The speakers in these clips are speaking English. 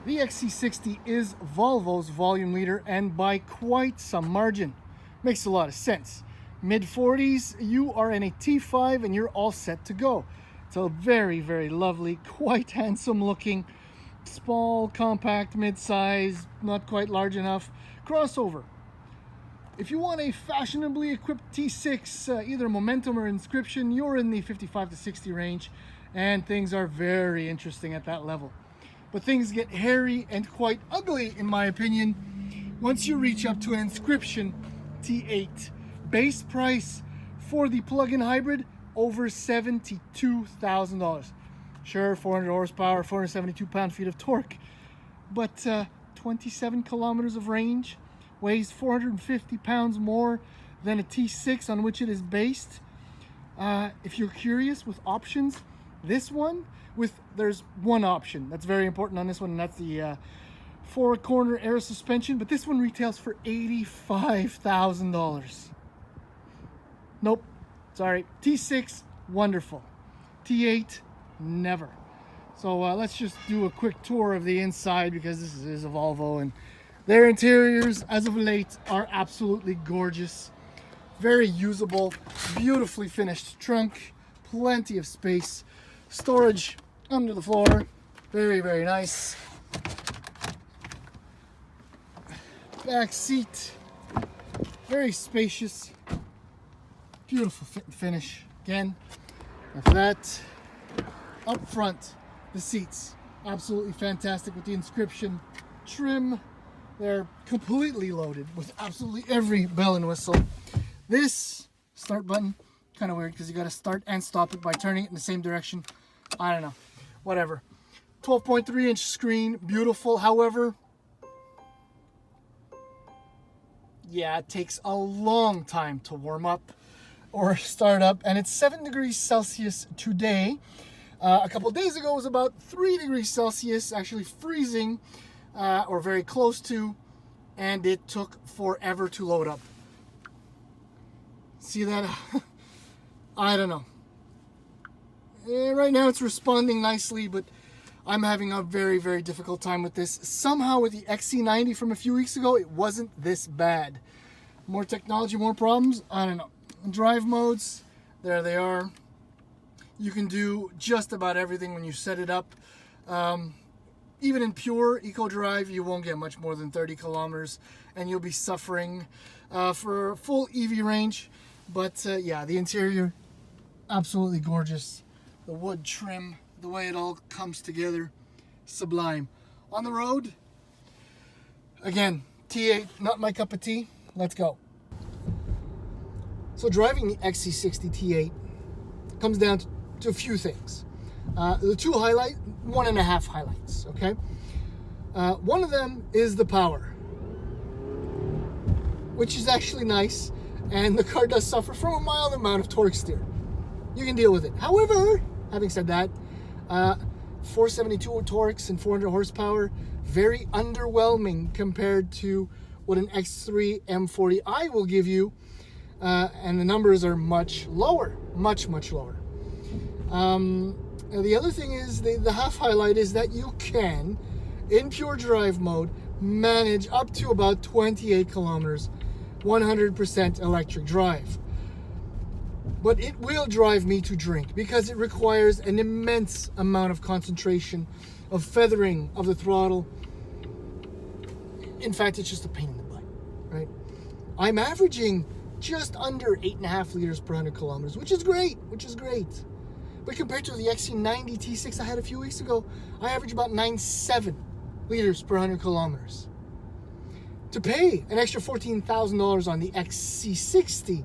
The XC60 is Volvo's volume leader, and by quite some margin. Makes a lot of sense. Mid-40s, you are in a T5 and you're all set to go. It's a very, very lovely, quite handsome looking, small, compact, mid-size, not quite large enough crossover. If you want a fashionably equipped T6, either Momentum or Inscription, you're in the 55 to 60 range, and things are very interesting at that level. But things get hairy and quite ugly, in my opinion, once you reach up to an Inscription T8. Base price for the plug-in hybrid, over $72,000. Sure, 400 horsepower, 472 pound-feet of torque, but 27 kilometers of range, weighs 450 pounds more than a T6 on which it is based. If you're curious with options, this one, there's one option that's very important on this one, and that's the four-corner air suspension, but this one retails for $85,000. Nope, sorry. T6, wonderful. T8, never. So let's just do a quick tour of the inside, because this is a Volvo, and their interiors, as of late, are absolutely gorgeous. Very usable, beautifully finished trunk, plenty of space, storage under the floor, very, very nice. Back seat, very spacious, beautiful fit and finish. Again, after that, up front, the seats, absolutely fantastic with the Inscription trim. They're completely loaded with absolutely every bell and whistle. This start button, kind of weird because you got to start and stop it by turning it in the same direction. I don't know, whatever. 12.3-inch screen, beautiful. However, yeah, it takes a long time to warm up or start up, and it's 7 degrees Celsius today. A couple of days ago it was about 3 degrees Celsius, actually freezing, or very close to, and it took forever to load up. See that? I don't know. Right now it's responding nicely, but I'm having a very, very difficult time with this. Somehow with the XC90 from a few weeks ago, it wasn't this bad. More technology, more problems? I don't know. Drive modes, there they are. You can do just about everything when you set it up. Even in pure Eco Drive, you won't get much more than 30 kilometers, and you'll be suffering for full EV range. But yeah, the interior, absolutely gorgeous. The wood trim, the way it all comes together, sublime. On the road, again, T8, not my cup of tea. Let's go. So driving the XC60 T8 comes down to a few things. The two highlights, 1.5 highlights, okay? One of them is the power, which is actually nice, and the car does suffer from a mild amount of torque steer. You can deal with it. However, having said that, 472 torques and 400 horsepower, very underwhelming compared to what an X3 M40i will give you, and the numbers are much lower, much lower. The other thing is, the half highlight is that you can, in pure drive mode, manage up to about 28 kilometers, 100% electric drive. But it will drive me to drink, because it requires an immense amount of concentration, of feathering of the throttle. In fact, it's just a pain in the butt, right? I'm averaging just under 8.5 liters per 100 kilometers, which is great, But compared to the XC90 T6 I had a few weeks ago, I average about 9.7 liters per 100 kilometers. To pay an extra $14,000 on the XC60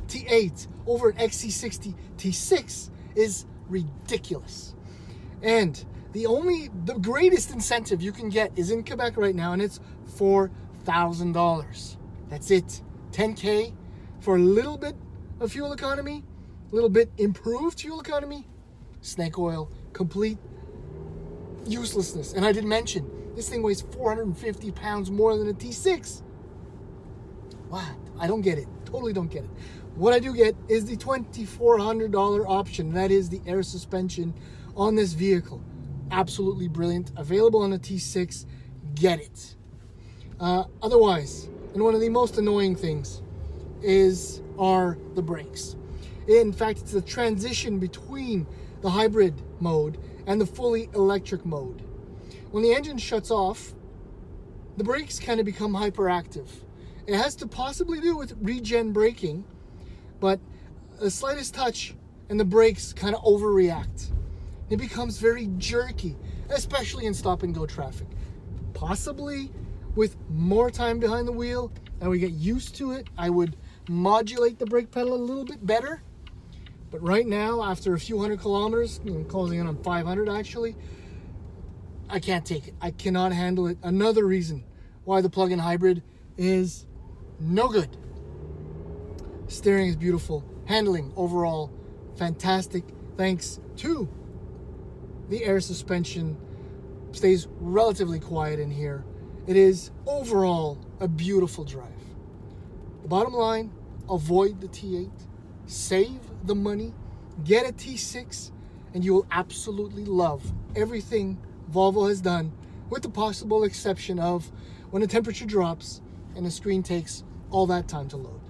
T8 over an XC60 T6 is ridiculous. And the greatest incentive you can get is in Quebec right now, and it's $4,000. That's it. 10K for a little bit of fuel economy, a little bit improved fuel economy, snake oil, complete uselessness. And I didn't mention, this thing weighs 450 pounds more than a T6. What? I don't get it. Totally don't get it. What I do get is the $2,400 option. That is the air suspension on this vehicle. absolutely brilliant. Available on the T6, get it. Otherwise, and one of the most annoying things are the brakes. In fact, it's the transition between the hybrid mode and the fully electric mode. When the engine shuts off, the brakes kind of become hyperactive. It has to possibly do with regen braking, but the slightest touch and the brakes kind of overreact. It becomes very jerky, especially in stop and go traffic. Possibly with more time behind the wheel and we get used to it, I would modulate the brake pedal a little bit better. But right now, after a few hundred kilometers, closing in on 500 actually, I can't take it. I cannot handle it. Another reason why the plug-in hybrid is no good. Steering is beautiful. Handling overall fantastic, thanks to the air suspension. Stays relatively quiet in here. It is overall a beautiful drive. The bottom line, avoid the T8, save the money, get a T6, and you will absolutely love everything Volvo has done, with the possible exception of when the temperature drops and the screen takes all that time to load.